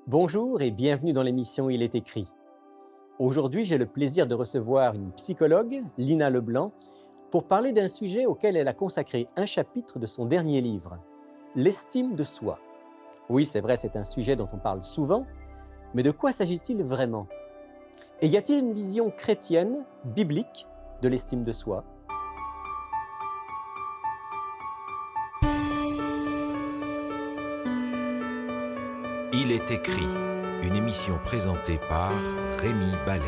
Bonjour et bienvenue dans l'émission Il est écrit. Aujourd'hui, j'ai le plaisir de recevoir une psychologue, Lina Leblanc, pour parler d'un sujet auquel elle a consacré un chapitre de son dernier livre, l'estime de soi. Oui, c'est vrai, c'est un sujet dont on parle souvent, mais de quoi s'agit-il vraiment? Et y a-t-il une vision chrétienne, biblique, de l'estime de soi? Il est écrit, une émission présentée par Rémi Ballet.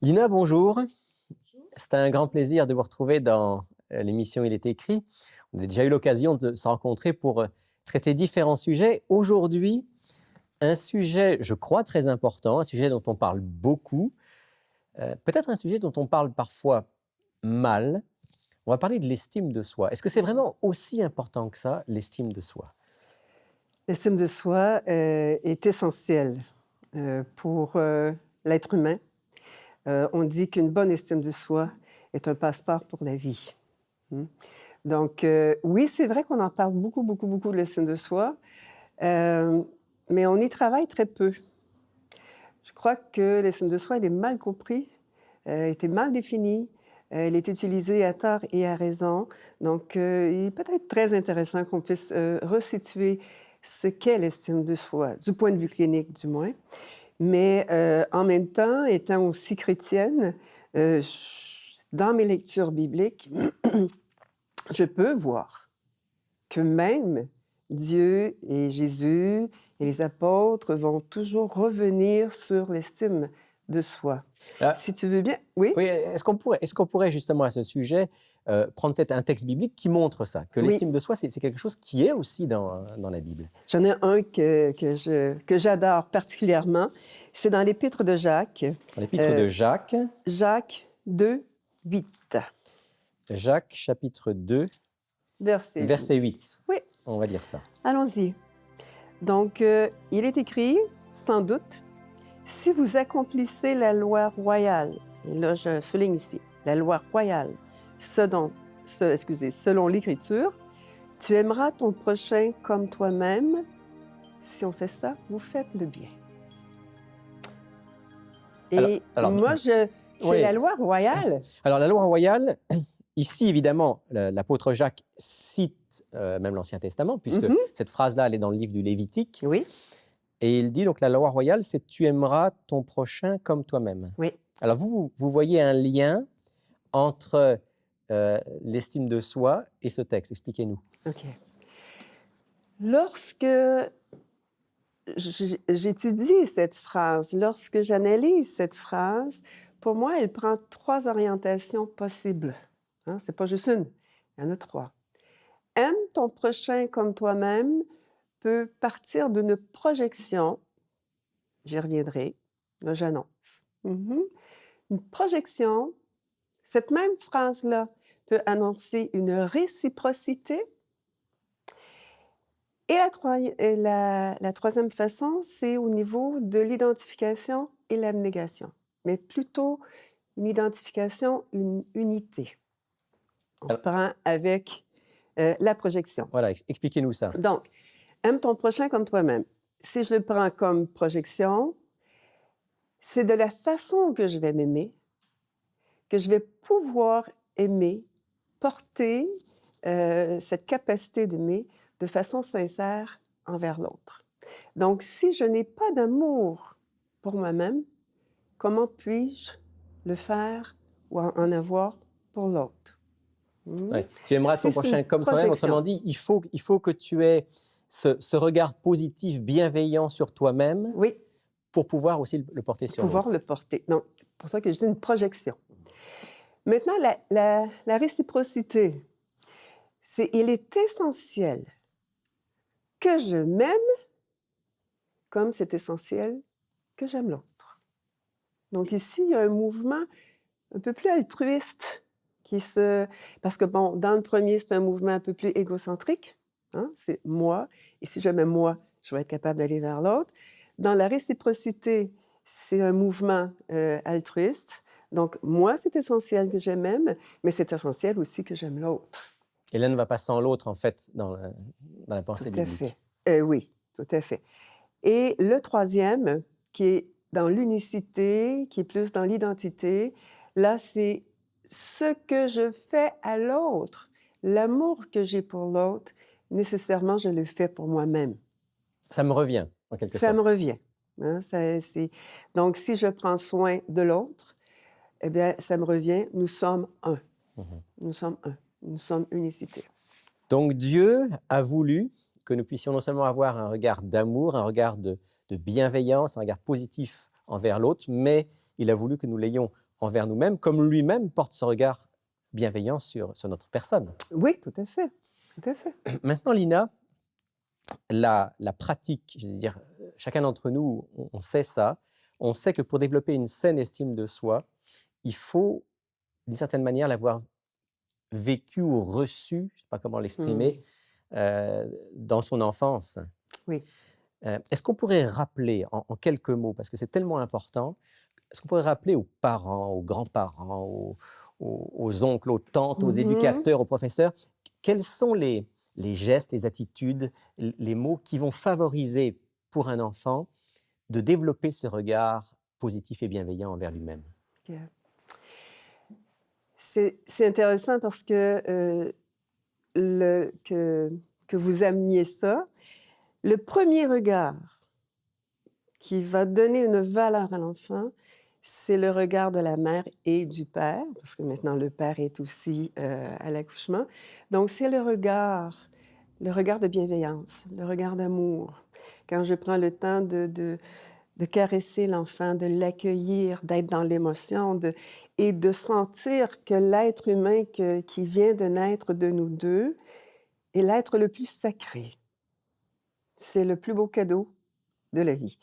Lina, bonjour. C'est un grand plaisir de vous retrouver dans l'émission Il est écrit. On a déjà eu l'occasion de se rencontrer pour traiter différents sujets. Aujourd'hui, un sujet, je crois, très important, un sujet dont on parle beaucoup, peut-être un sujet dont on parle parfois mal. On va parler de l'estime de soi. Est-ce que c'est vraiment aussi important que ça, l'estime de soi? L'estime de soi est essentielle pour l'être humain. On dit qu'une bonne estime de soi est un passeport pour la vie. Donc, oui, c'est vrai qu'on en parle beaucoup de l'estime de soi, mais on y travaille très peu. Je crois que l'estime de soi, elle est mal comprise, était mal définie, elle est utilisée à tort et à raison. Donc, il est peut-être très intéressant qu'on puisse resituer ce qu'est l'estime de soi, du point de vue clinique du moins. Mais en même temps, étant aussi chrétienne, dans mes lectures bibliques, je peux voir que même Dieu et Jésus et les apôtres vont toujours revenir sur l'estime de soi. Ah, Si tu veux bien, oui? oui, est-ce qu'on pourrait justement à ce sujet prendre peut-être un texte biblique qui montre ça, que Oui. l'estime de soi, c'est quelque chose qui est aussi dans la Bible? J'en ai un que j'adore particulièrement. C'est dans l'Épître de Jacques. Dans l'épître de Jacques, Jacques 2, 8. Jacques chapitre 2, Verset 8. Oui, On va dire ça. allons-y. Donc, il est écrit, sans doute, si vous accomplissez la loi royale, et là je souligne ici, la loi royale, selon l'Écriture, tu aimeras ton prochain comme toi-même. Si on fait ça, vous faites le bien. Et Alors, c'est oui. la loi royale. Alors, la loi royale, ici, évidemment, l'apôtre Jacques cite même l'Ancien Testament, puisque cette phrase-là, elle est dans le livre du Lévitique. Oui, Et il dit donc la loi royale, c'est tu aimeras ton prochain comme toi-même. oui. Alors, vous voyez un lien entre l'estime de soi et ce texte. Expliquez-nous. OK. Lorsque j'étudie cette phrase, lorsque j'analyse cette phrase, pour moi, elle prend 3 orientations possibles. Hein? C'est pas juste une, il y en a 3. Aime ton prochain comme toi-même peut partir d'une projection, j'y reviendrai, là j'annonce. Une projection, cette même phrase-là peut annoncer une réciprocité. Et la troisième façon, c'est au niveau de l'identification et l'abnégation, mais plutôt une identification, une unité. On prend avec la projection. Voilà, expliquez-nous ça. Donc, aime ton prochain comme toi-même. Si je le prends comme projection, c'est de la façon que je vais m'aimer, que je vais pouvoir aimer, porter cette capacité d'aimer de façon sincère envers l'autre. Donc, si je n'ai pas d'amour pour moi-même, comment puis-je le faire ou en avoir pour l'autre? Ouais. Tu aimeras ton Si c'est prochain une comme toi-même. projection. Autrement dit, il faut que tu aies ce regard positif, bienveillant sur toi-même Oui, pour pouvoir aussi le porter sur pouvoir l'autre. le porter. Donc, c'est pour ça que je dis une projection. Maintenant, la réciprocité, il est essentiel que je m'aime comme c'est essentiel que j'aime l'autre. Donc ici, il y a un mouvement un peu plus altruiste Parce que, bon, dans le premier, c'est un mouvement un peu plus égocentrique, hein, c'est moi, et si je mets moi, je vais être capable d'aller vers l'autre. Dans la réciprocité, c'est un mouvement altruiste. Donc, moi, c'est essentiel que je m'aime, mais c'est essentiel aussi que j'aime l'autre. Et l'un ne va pas sans l'autre, en fait, dans la pensée Tout à biblique. fait. Oui, tout à fait. Et le troisième, qui est dans l'unicité, qui est plus dans l'identité, là, c'est ce que je fais à l'autre, l'amour que j'ai pour l'autre, nécessairement, je le fais pour moi-même. Ça me revient, en quelque Ça sorte. me revient. Hein, donc, si je prends soin de l'autre, eh bien, ça me revient, nous sommes un. Nous sommes un. Nous sommes unicité. Donc Dieu a voulu que nous puissions non seulement avoir un regard d'amour, un regard de bienveillance, un regard positif envers l'autre, mais il a voulu que nous l'ayons envers nous-mêmes, comme lui-même porte ce regard bienveillant sur notre personne. Oui, tout à fait. Tout à fait. Maintenant, Lina, la pratique, je veux dire, chacun d'entre nous, on sait ça. On sait que pour développer une saine estime de soi, il faut, d'une certaine manière, l'avoir vécu ou reçu, je ne sais pas comment l'exprimer, dans son enfance. Oui. Est-ce qu'on pourrait rappeler en quelques mots, parce que c'est tellement important, est-ce qu'on pourrait rappeler aux parents, aux grands-parents, aux oncles, aux tantes, aux éducateurs, aux professeurs, quels sont les gestes, les attitudes, les mots qui vont favoriser pour un enfant de développer ce regard positif et bienveillant envers lui-même? Yeah. C'est intéressant parce que, que vous ameniez ça. Le premier regard qui va donner une valeur à l'enfant, c'est le regard de la mère et du père, parce que maintenant le père est aussi à l'accouchement. Donc, c'est le regard de bienveillance, le regard d'amour. Quand je prends le temps de caresser l'enfant, de l'accueillir, d'être dans l'émotion et de sentir que l'être humain qui vient de naître de nous deux est l'être le plus sacré. C'est le plus beau cadeau de la vie.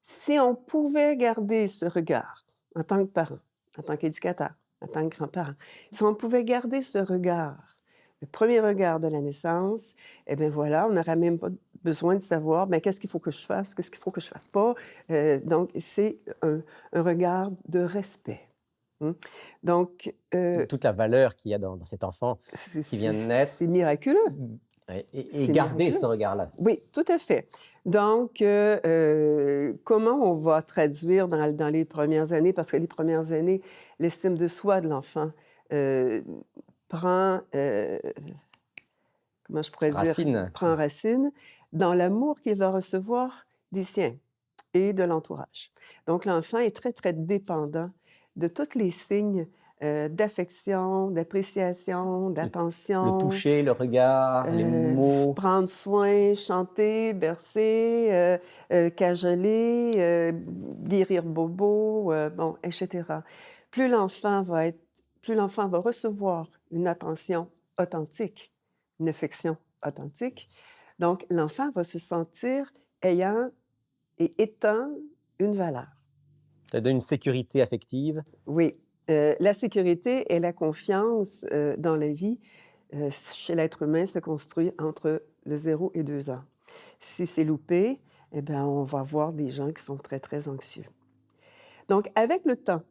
Si on pouvait garder ce regard en tant que parent, en tant qu'éducateur, en tant que grand-parent, si on pouvait garder ce regard, le premier regard de la naissance, eh bien voilà, on n'aurait même pas besoin de savoir qu'est-ce qu'il faut que je fasse, qu'est-ce qu'il faut que je fasse pas. Donc, c'est un regard de respect. Donc, toute la valeur qu'il y a dans cet enfant qui vient de naître. C'est miraculeux. Et garder miraculeux. Ce regard-là. Oui, tout à fait. Donc, comment on va traduire dans les premières années, parce que les premières années, l'estime de soi de l'enfant prend, comment je pourrais dire, prend racine dans l'amour qu'il va recevoir des siens et de l'entourage. Donc, l'enfant est très, très dépendant de tous les signes d'affection, d'appréciation, d'attention. Le toucher, le regard, les mots. Prendre soin, chanter, bercer, cajoler, guérir bobo, bon, etc. Plus l'enfant va recevoir une attention authentique, une affection authentique, donc l'enfant va se sentir ayant et étant une valeur. Ça donne une sécurité affective. Oui. La sécurité et la confiance dans la vie, chez l'être humain, se construit entre le 0 et 2 ans. Si c'est loupé, eh bien, on va voir des gens qui sont très, très anxieux. Donc, avec le temps,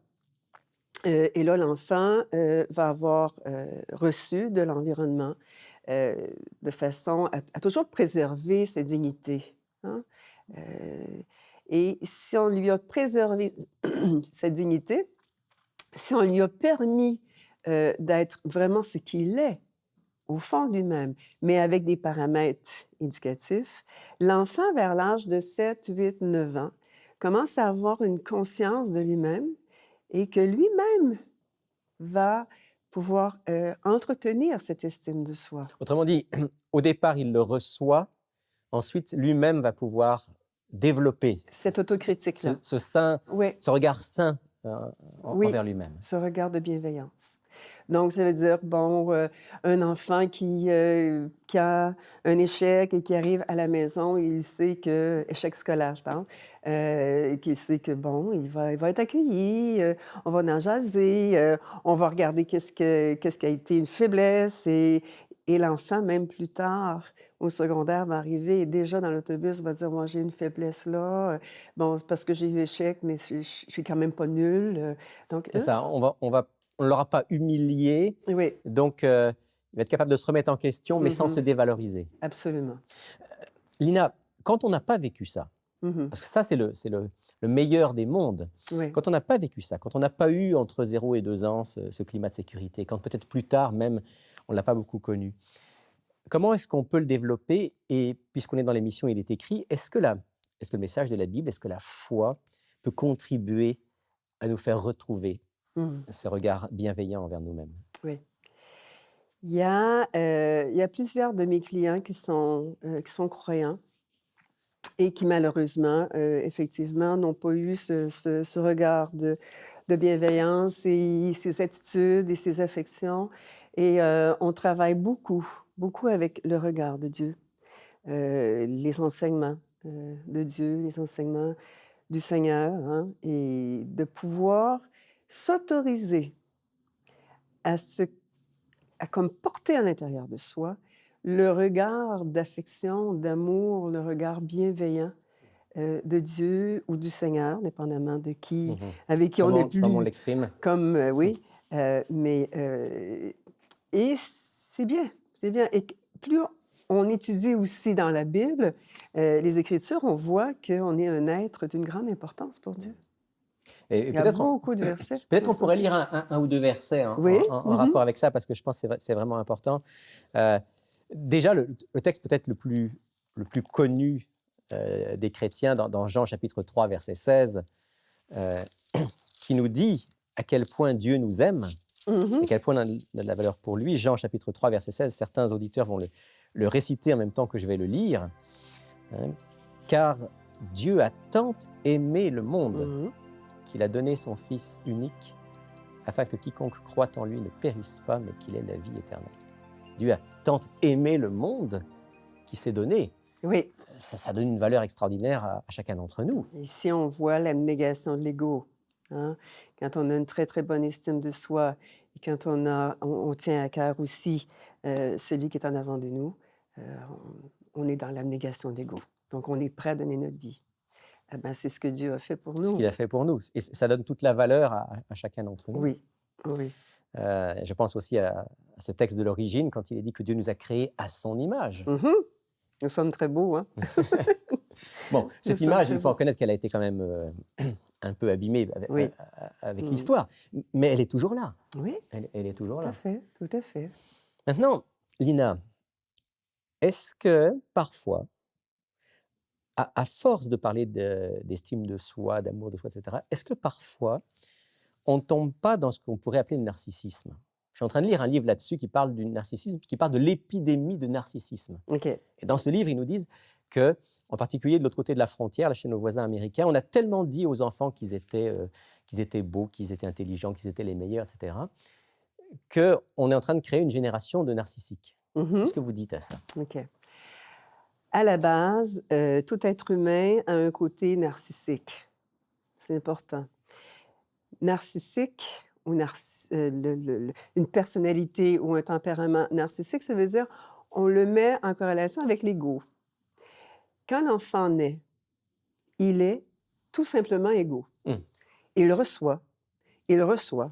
et là, l'enfant va avoir reçu de l'environnement de façon à toujours préserver sa dignité. Hein? Et si on lui a préservé sa dignité, si on lui a permis d'être vraiment ce qu'il est, au fond de lui-même, mais avec des paramètres éducatifs, l'enfant, vers l'âge de 7, 8, 9 ans, commence à avoir une conscience de lui-même et que lui-même va pouvoir entretenir cette estime de soi. Autrement dit, au départ, il le reçoit, ensuite, lui-même va pouvoir développer cette autocritique-là. Ce regard sain envers lui-même. Ce regard de bienveillance. Donc, ça veut dire, bon, un enfant qui a un échec et qui arrive à la maison, il sait que, échec scolaire, je parle, qu'il sait que, bon, il va être accueilli, on va en jaser, on va regarder qu'est-ce qui a été une faiblesse et l'enfant, même plus tard, au secondaire, va arriver et déjà dans l'autobus, va dire, moi, j'ai une faiblesse là, bon, c'est parce que j'ai eu échec, mais je suis quand même pas nulle. Donc, C'est ça, on ne l'aura pas humilié, oui, donc il va être capable de se remettre en question, mais sans se dévaloriser. absolument. Lina, quand on n'a pas vécu ça, Mhm. parce que ça, c'est le meilleur des mondes, Oui. quand on n'a pas vécu ça, quand on n'a pas eu entre 0 et 2 ans ce climat de sécurité, quand peut-être plus tard même, on ne l'a pas beaucoup connu, comment est-ce qu'on peut le développer? Et puisqu'on est dans l'émission Il est écrit, est-ce que le message de la Bible, est-ce que la foi peut contribuer à nous faire retrouver Mhm. ce regard bienveillant envers nous-mêmes? Oui. Il y a plusieurs de mes clients qui sont croyants et qui malheureusement, effectivement, n'ont pas eu ce regard de bienveillance et ces attitudes et ces affections. Et on travaille beaucoup, beaucoup avec le regard de Dieu, les enseignements de Dieu, les enseignements du Seigneur, hein, et de pouvoir s'autoriser à se à comme porter à l'intérieur de soi le regard d'affection, d'amour, le regard bienveillant de Dieu ou du Seigneur, dépendamment de qui, Mhm. avec qui on est Comment on plus, l'exprime? comme, oui, mais, et c'est bien, c'est bien. Et plus on étudie aussi dans la Bible, les Écritures, on voit qu'on est un être d'une grande importance pour Dieu. Et Il y a beaucoup de versets. peut-être qu'on pourrait lire un ou deux versets Oui. en rapport avec ça, parce que je pense que c'est vraiment important. Euh, Déjà, le texte peut-être le plus connu des chrétiens dans Jean chapitre 3, verset 16, euh, qui nous dit à quel point Dieu nous aime, à quel point on a de la valeur pour lui. Jean chapitre 3, verset 16, certains auditeurs vont le réciter en même temps que je vais le lire. Hein. Car Dieu a tant aimé le monde Mhm. qu'il a donné son Fils unique, afin que quiconque croit en lui ne périsse pas, mais qu'il ait la vie éternelle. Dieu a tant aimé le monde qu'il s'est donné. Oui. Ça donne une valeur extraordinaire à chacun d'entre nous. Ici, on voit l'abnégation de l'ego. Hein? Quand on a une très, très bonne estime de soi et quand on tient à cœur aussi celui qui est en avant de nous, on est dans l'abnégation de l'ego. Donc, on est prêt à donner notre vie. Eh ben, c'est ce que Dieu a fait pour Ce nous. qu'il a fait pour nous. Et ça donne toute la valeur à chacun d'entre nous. Oui, oui. Je pense aussi à ce texte de l'origine, quand il est dit que Dieu nous a créés à son image. Mhm. Nous sommes très beaux, hein? Bon, cette sommes image, très il faut beaux. reconnaître qu'elle a été quand même un peu abîmée Oui. avec Mhm. l'histoire. Mais elle est toujours là. Oui, Elle est toujours tout à là. fait, tout à fait. Maintenant, Lina, est-ce que parfois, à force de parler d'estime de soi, d'amour de soi, etc., est-ce que parfois, on ne tombe pas dans ce qu'on pourrait appeler le narcissisme? Je suis en train de lire un livre là-dessus qui parle du narcissisme, qui parle de l'épidémie de narcissisme. OK. Et dans ce livre, ils nous disent que, en particulier de l'autre côté de la frontière, là, chez nos voisins américains, on a tellement dit aux enfants qu'ils étaient beaux, qu'ils étaient intelligents, qu'ils étaient les meilleurs, etc., qu'on est en train de créer une génération de narcissiques. Mhm. Qu'est-ce que vous dites à ça? OK. À la base, tout être humain a un côté narcissique. C'est important. Narcissique ou une personnalité ou un tempérament narcissique, ça veut dire on le met en corrélation avec l'ego. Quand l'enfant naît, il est tout simplement égaux. Il reçoit, il reçoit,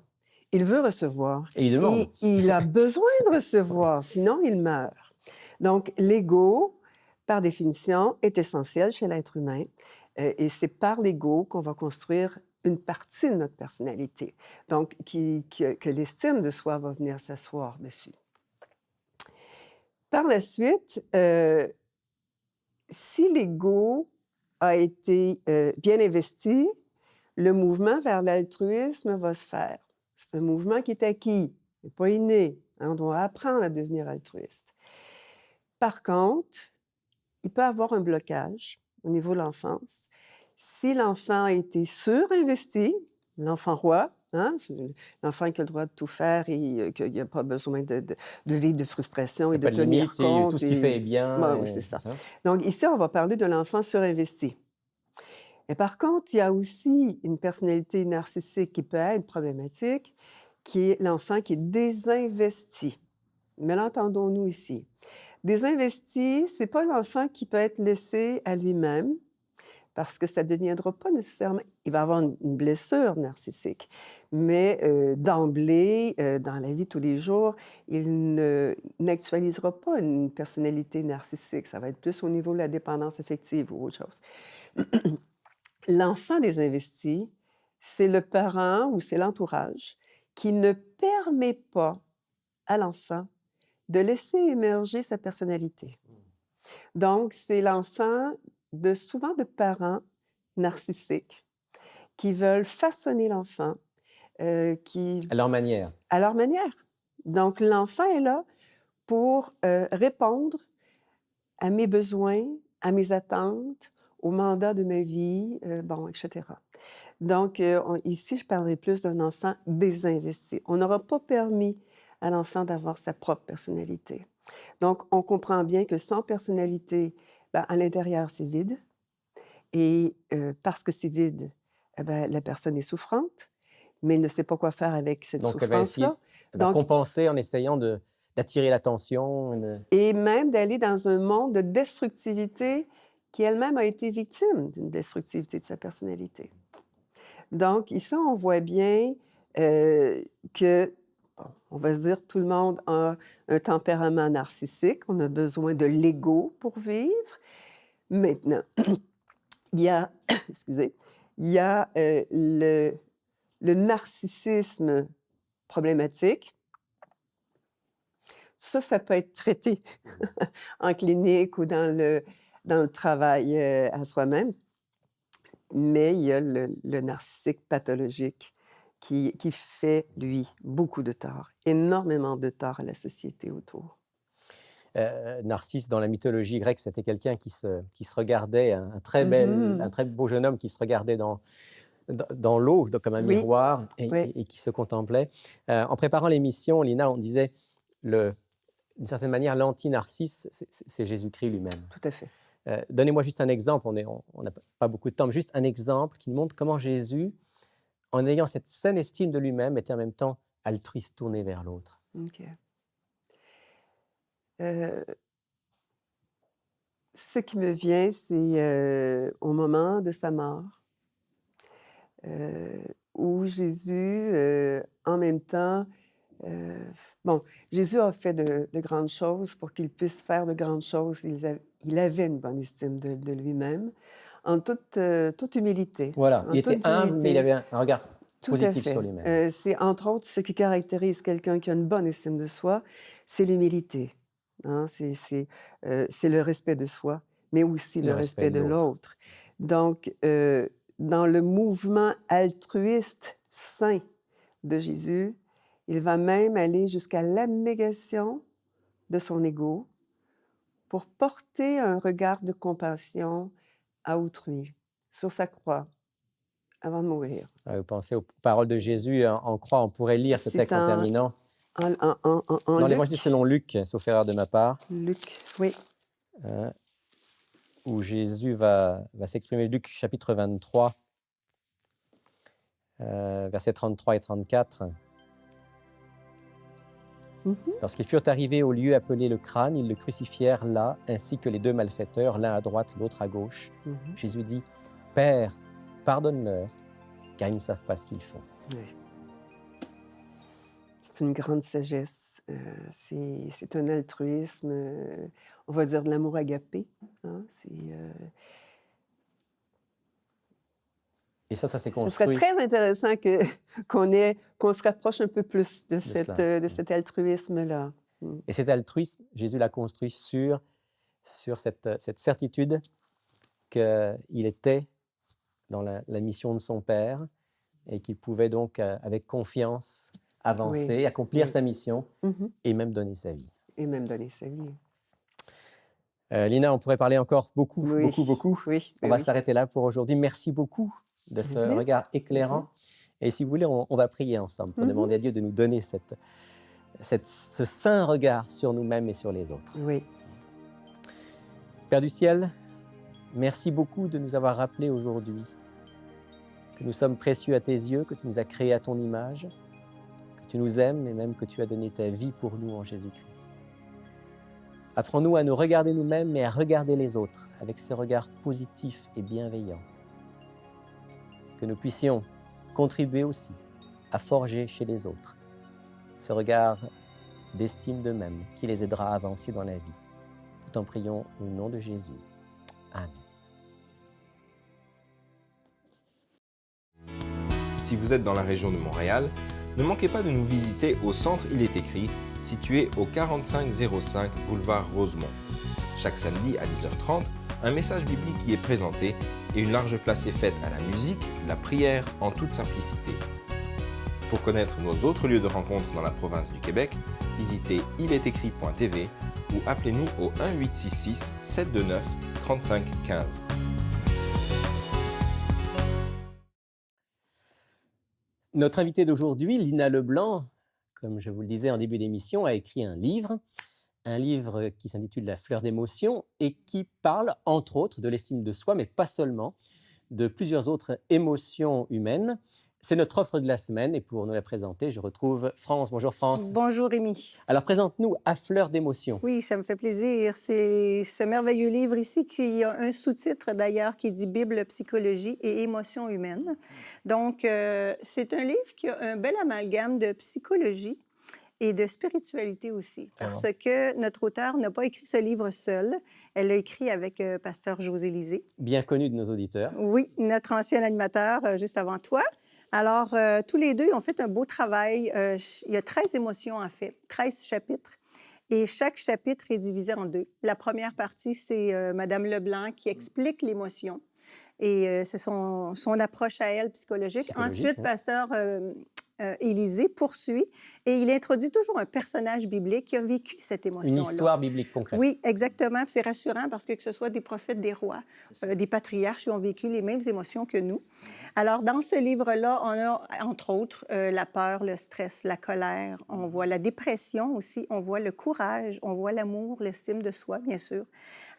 il veut recevoir. Et il demande. Il a besoin de recevoir, sinon il meurt. Donc, l'ego, par définition, est essentiel chez l'être humain. Et c'est par l'ego qu'on va construire une partie de notre personnalité. Donc, que l'estime de soi va venir s'asseoir dessus. Par la suite, si l'ego a été bien investi, le mouvement vers l'altruisme va se faire. C'est un mouvement qui est acquis, il n'est pas inné. On doit apprendre à devenir altruiste. Par contre, il peut y avoir un blocage au niveau de l'enfance. Si l'enfant a été surinvesti, l'enfant roi, Hein? C'est l'enfant qui a le droit de tout faire et qu'il n'y a pas besoin de vivre de frustration Il et n'y a de pas de tenir limite et compte. tout ce qu'il fait est bien. Ouais, oui, c'est C'est ça. ça? Donc ici, on va parler de l'enfant surinvesti. Et par contre, il y a aussi une personnalité narcissique qui peut être problématique, qui est l'enfant qui est désinvesti. Mais l'entendons-nous ici? Désinvesti, c'est pas l'enfant qui peut être laissé à lui-même, parce que ça ne deviendra pas nécessairement... Il va avoir une blessure narcissique, mais d'emblée, dans la vie de tous les jours, il n'actualisera pas une personnalité narcissique. Ça va être plus au niveau de la dépendance affective ou autre chose. L'enfant désinvesti, c'est le parent ou c'est l'entourage qui ne permet pas à l'enfant de laisser émerger sa personnalité. Donc, c'est l'enfant souvent de parents narcissiques qui veulent façonner l'enfant À leur manière. à leur manière. Donc, l'enfant est là pour répondre à mes besoins, à mes attentes, au mandat de ma vie, etc. Donc, ici, je parlerai plus d'un enfant désinvesti. On n'aura pas permis à l'enfant d'avoir sa propre personnalité. Donc, on comprend bien que sans personnalité, à l'intérieur, c'est vide. Et parce que c'est vide, la personne est souffrante, mais elle ne sait pas quoi faire avec cette Donc, elle va essayer souffrance-là. elle va Donc, compenser en essayant d'attirer l'attention. et même d'aller dans un monde de destructivité qui elle-même a été victime d'une destructivité de sa personnalité. Donc, ici, on voit bien que, on va se dire, tout le monde a un tempérament narcissique, on a besoin de l'ego pour vivre. Maintenant, il y a, excusez, il y a le narcissisme problématique. Ça peut être traité en clinique ou dans le travail à soi-même. Mais il y a le narcissique pathologique qui fait, lui, beaucoup de tort, énormément de tort à la société autour. Narcisse, dans la mythologie grecque, c'était quelqu'un qui se regardait, un très beau jeune homme qui se regardait dans l'eau, comme un Oui, miroir, oui. et qui se contemplait. En préparant l'émission, Lina, on disait, d'une certaine manière, l'anti-narcisse, c'est Jésus-Christ lui-même. Tout à fait. Donnez-moi juste un exemple, on n'a pas beaucoup de temps, mais juste un exemple qui nous montre comment Jésus, en ayant cette saine estime de lui-même, était en même temps altruiste, tourné vers l'autre. OK. Ce qui me vient, c'est au moment de sa mort, où Jésus, en même temps, Jésus a fait de grandes choses pour qu'il puisse faire de grandes choses. Il avait une bonne estime de lui-même, en toute humilité, Voilà, en il était toute humble, mais il dignité. avait un regard Tout à positif sur fait. lui-même. C'est entre autres ce qui caractérise quelqu'un qui a une bonne estime de soi, c'est l'humilité. Hein? C'est le respect de soi, mais aussi le respect de l'autre. Donc, dans le mouvement altruiste saint de Jésus, il va même aller jusqu'à l'abnégation de son ego pour porter un regard de compassion à autrui sur sa croix avant de mourir. Vous pensez aux paroles de Jésus en croix, on pourrait lire ce C'est texte en terminant. En Dans Luc. l'Évangile selon Luc, sauf erreur de ma part, Luc, oui. où Jésus va s'exprimer. Luc chapitre 23, versets 33 et 34. Lorsqu'ils furent arrivés au lieu appelé le crâne, ils le crucifièrent là, ainsi que les deux malfaiteurs, l'un à droite, l'autre à gauche. Jésus dit, « Père, pardonne-leur, car ils ne savent pas ce qu'ils font. » Oui. C'est une grande sagesse. C'est un altruisme, on va dire de l'amour agapé. Hein? Et ça s'est Ce construit. serait très intéressant qu'on se rapproche un peu plus de cet altruisme-là. Et cet altruisme, Jésus l'a construit sur cette certitude qu'il était dans la mission de son Père et qu'il pouvait donc, avec confiance, avancer, accomplir sa mission et même donner sa vie. Et même donner sa vie. Lina, on pourrait parler encore beaucoup. Oui, On va s'arrêter là pour aujourd'hui. Merci beaucoup de ce regard éclairant Et si vous voulez, on va prier ensemble pour demander à Dieu de nous donner ce saint regard sur nous-mêmes et sur les autres. Oui. Père du ciel, merci beaucoup de nous avoir rappelé aujourd'hui que nous sommes précieux à tes yeux, que tu nous as créés à ton image, que tu nous aimes et même que tu as donné ta vie pour nous en Jésus-Christ. Apprends-nous à nous regarder nous-mêmes et à regarder les autres avec ce regard positif et bienveillant. Que nous puissions contribuer aussi à forger chez les autres ce regard d'estime d'eux-mêmes qui les aidera à avancer dans la vie. Nous t'en prions au nom de Jésus. Amen. Si vous êtes dans la région de Montréal, ne manquez pas de nous visiter au Centre Il est écrit, situé au 4505 boulevard Rosemont. Chaque samedi à 10h30, un message biblique y est présenté et une large place est faite à la musique, la prière en toute simplicité. Pour connaître nos autres lieux de rencontre dans la province du Québec, visitez ilestécrit.tv ou appelez-nous au 1-866-729-3515. Notre invitée d'aujourd'hui, Lina Leblanc, comme je vous le disais en début d'émission, a écrit un livre qui s'intitule « La fleur d'émotion » et qui parle, entre autres, de l'estime de soi, mais pas seulement, de plusieurs autres émotions humaines. C'est notre offre de la semaine et pour nous la présenter, je retrouve France. Bonjour France. Bonjour Rémi. Alors présente-nous « À fleur d'émotion ». Oui, ça me fait plaisir. C'est ce merveilleux livre ici qui a un sous-titre d'ailleurs qui dit « Bible, psychologie et émotions humaines ». Donc, c'est un livre qui a un bel amalgame de psychologie et de spiritualité aussi. Parce que notre auteure n'a pas écrit ce livre seule. Elle l'a écrit avec pasteur José Lisée. Bien connu de nos auditeurs. Oui, notre ancien animateur juste avant toi. Alors, tous les deux, ils ont fait un beau travail. Il y a 13 émotions, en fait, 13 chapitres. Et chaque chapitre est divisé en deux. La première partie, c'est Madame Leblanc qui explique l'émotion. Et c'est son approche à elle psychologique. Ensuite, pasteur Élisée poursuit et il introduit toujours un personnage biblique qui a vécu cette émotion-là. Une histoire biblique concrète. Oui, exactement. Puis c'est rassurant parce que ce soit des prophètes, des rois, des patriarches qui ont vécu les mêmes émotions que nous. Alors, dans ce livre-là, on a, entre autres, la peur, le stress, la colère. On voit la dépression aussi. On voit le courage. On voit l'amour, l'estime de soi, bien sûr.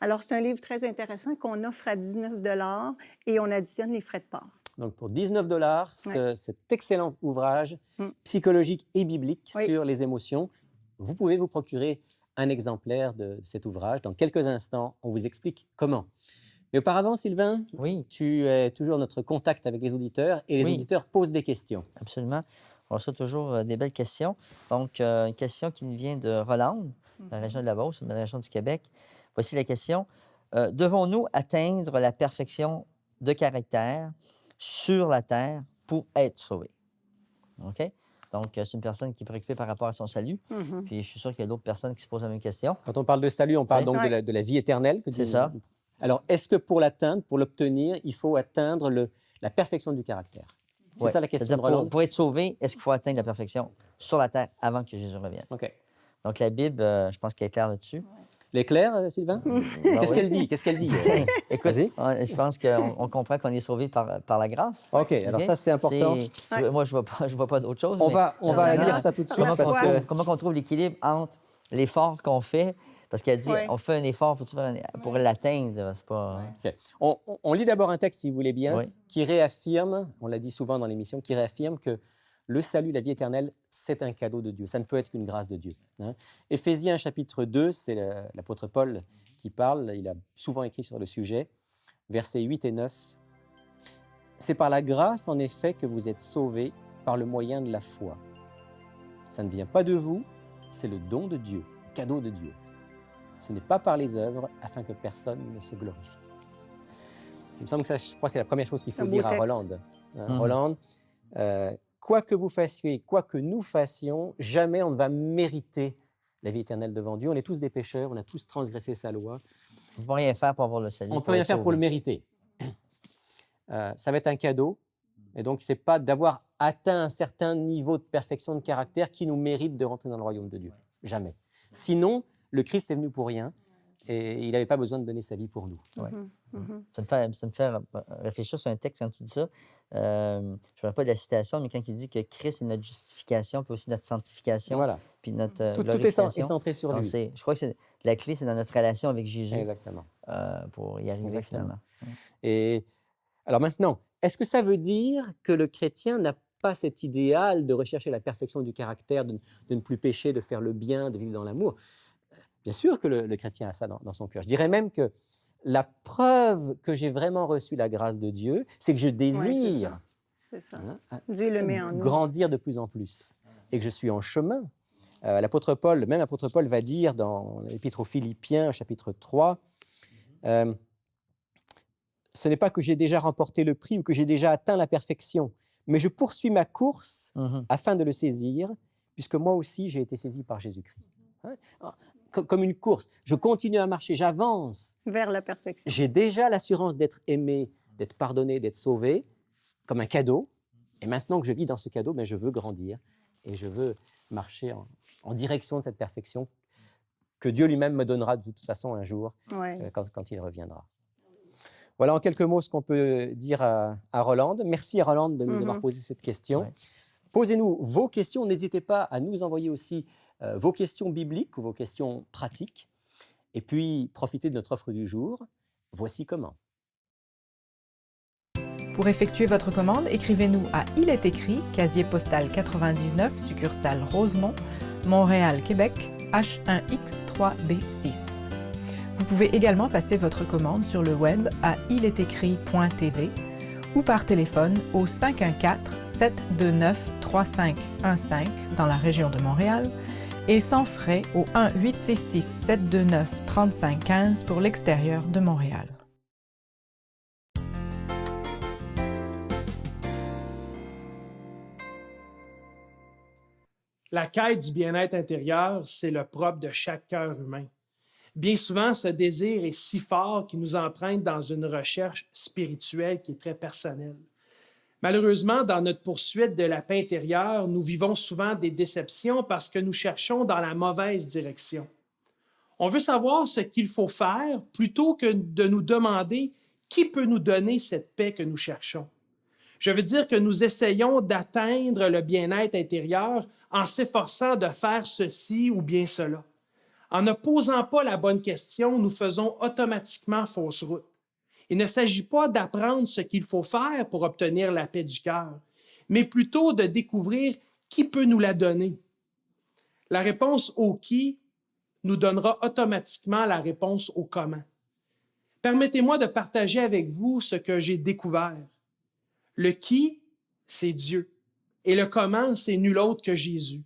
Alors, c'est un livre très intéressant qu'on offre à 19 $ et on additionne les frais de port. Donc, pour 19 $, cet excellent ouvrage psychologique et biblique sur les émotions, vous pouvez vous procurer un exemplaire de cet ouvrage. Dans quelques instants, on vous explique comment. Mais auparavant, Sylvain, tu es toujours notre contact avec les auditeurs et les auditeurs posent des questions. Absolument. On reçoit toujours des belles questions. Donc, une question qui nous vient de Rolande, la région de la Beauce, la région du Québec. Voici la question. Devons-nous atteindre la perfection de caractère sur la terre pour être sauvés? OK? Donc, c'est une personne qui est préoccupée par rapport à son salut. Puis, je suis sûr qu'il y a d'autres personnes qui se posent la même question. Quand on parle de salut, on parle donc de la vie éternelle. C'est ça. Alors, est-ce que pour l'atteindre, pour l'obtenir, il faut atteindre la perfection du caractère? C'est ça la question de Roland. Pour être sauvé, est-ce qu'il faut atteindre la perfection sur la terre avant que Jésus revienne? OK. Donc, la Bible, je pense qu'elle est claire là-dessus. Elle est claire, Sylvain? Qu'est-ce qu'elle dit? Qu'est-ce qu'elle dit? Écoute, je pense qu'on comprend qu'on est sauvé par la grâce. OK, alors ça, c'est important. Moi, je ne vois pas d'autre chose. On va lire ça tout de suite. Comment on trouve l'équilibre entre l'effort qu'on fait, parce qu'elle dit, on fait un effort, pour l'atteindre, c'est pas... Okay. On lit d'abord un texte, si vous voulez bien, qui réaffirme, on l'a dit souvent dans l'émission, qui réaffirme que le salut, la vie éternelle, c'est un cadeau de Dieu. Ça ne peut être qu'une grâce de Dieu. Éphésiens chapitre 2, c'est l'apôtre Paul qui parle. Il a souvent écrit sur le sujet. Versets 8 et 9. « C'est par la grâce, en effet, que vous êtes sauvés par le moyen de la foi. Ça ne vient pas de vous, c'est le don de Dieu, le cadeau de Dieu. Ce n'est pas par les œuvres, afin que personne ne se glorifie. » Il me semble que ça, je crois que c'est la première chose qu'il faut dire à Rolande. Rolande, quoi que vous fassiez, quoi que nous fassions, jamais on ne va mériter la vie éternelle devant Dieu. On est tous des pécheurs, on a tous transgressé sa loi. On ne peut rien faire pour avoir le salut. On ne peut rien faire pour le mériter. Ça va être un cadeau. Et donc, ce n'est pas d'avoir atteint un certain niveau de perfection de caractère qui nous mérite de rentrer dans le royaume de Dieu. Jamais. Sinon, le Christ est venu pour rien. et il n'avait pas besoin de donner sa vie pour nous. Ouais. Mhm. Ça me fait réfléchir sur un texte quand tu dis ça. Je ne me rappelle pas de la citation, mais quand il dit que Christ est notre justification, puis aussi notre sanctification, Voilà. puis notre Tout est glorification. centré sur Donc, lui. je crois que la clé, c'est dans notre relation avec Jésus Exactement. pour y arriver Exactement. finalement. Et alors maintenant, est-ce que ça veut dire que le chrétien n'a pas cet idéal de rechercher la perfection du caractère, de ne plus pécher, de faire le bien, de vivre dans l'amour? Bien sûr que le chrétien a ça dans son cœur. Je dirais même que la preuve que j'ai vraiment reçu la grâce de Dieu, c'est que je désire C'est ça. hein, Dieu le met en nous. grandir de plus en plus et que je suis en chemin. L'apôtre Paul va dire dans l'Épître aux Philippiens, chapitre 3, ce n'est pas que j'ai déjà remporté le prix ou que j'ai déjà atteint la perfection, mais je poursuis ma course afin de le saisir, puisque moi aussi j'ai été saisi par Jésus-Christ. Hein? Comme une course, je continue à marcher, j'avance. Vers la perfection. J'ai déjà l'assurance d'être aimé, d'être pardonné, d'être sauvé, comme un cadeau. Et maintenant que je vis dans ce cadeau, je veux grandir et je veux marcher en direction de cette perfection que Dieu lui-même me donnera de toute façon un jour quand il reviendra. Voilà en quelques mots ce qu'on peut dire à Rolande. Merci à Rolande de nous avoir posé cette question. Ouais. Posez-nous vos questions. N'hésitez pas à nous envoyer aussi vos questions bibliques ou vos questions pratiques. Et puis, profitez de notre offre du jour. Voici comment. Pour effectuer votre commande, écrivez-nous à Il est écrit, casier postal 99, succursale Rosemont, Montréal, Québec, H1X3B6. Vous pouvez également passer votre commande sur le web à ilétécrit.tv ou par téléphone au 514-729-3515 dans la région de Montréal et sans frais au 1-866-729-3515 pour l'extérieur de Montréal. La quête du bien-être intérieur, c'est le propre de chaque cœur humain. Bien souvent, ce désir est si fort qu'il nous entraîne dans une recherche spirituelle qui est très personnelle. Malheureusement, dans notre poursuite de la paix intérieure, nous vivons souvent des déceptions parce que nous cherchons dans la mauvaise direction. On veut savoir ce qu'il faut faire plutôt que de nous demander qui peut nous donner cette paix que nous cherchons. Je veux dire que nous essayons d'atteindre le bien-être intérieur en s'efforçant de faire ceci ou bien cela. En ne posant pas la bonne question, nous faisons automatiquement fausse route. Il ne s'agit pas d'apprendre ce qu'il faut faire pour obtenir la paix du cœur, mais plutôt de découvrir qui peut nous la donner. La réponse au qui nous donnera automatiquement la réponse au comment. Permettez-moi de partager avec vous ce que j'ai découvert. Le qui, c'est Dieu, et le comment, c'est nul autre que Jésus.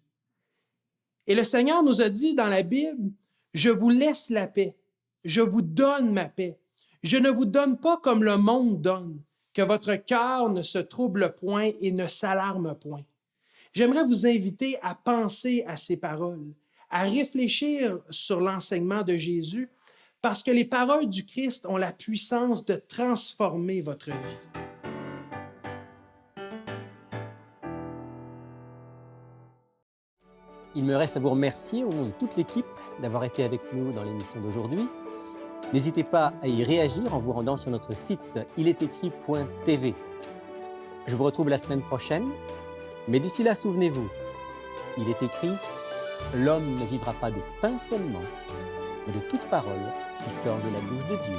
Et le Seigneur nous a dit dans la Bible, « Je vous laisse la paix, je vous donne ma paix. Je ne vous donne pas comme le monde donne, que votre cœur ne se trouble point et ne s'alarme point. » J'aimerais vous inviter à penser à ces paroles, à réfléchir sur l'enseignement de Jésus, parce que les paroles du Christ ont la puissance de transformer votre vie. Il me reste à vous remercier au nom de toute l'équipe d'avoir été avec nous dans l'émission d'aujourd'hui. N'hésitez pas à y réagir en vous rendant sur notre site ilétécrit.tv. Je vous retrouve la semaine prochaine, mais d'ici là, souvenez-vous, il est écrit « L'homme ne vivra pas de pain seulement, mais de toute parole qui sort de la bouche de Dieu. »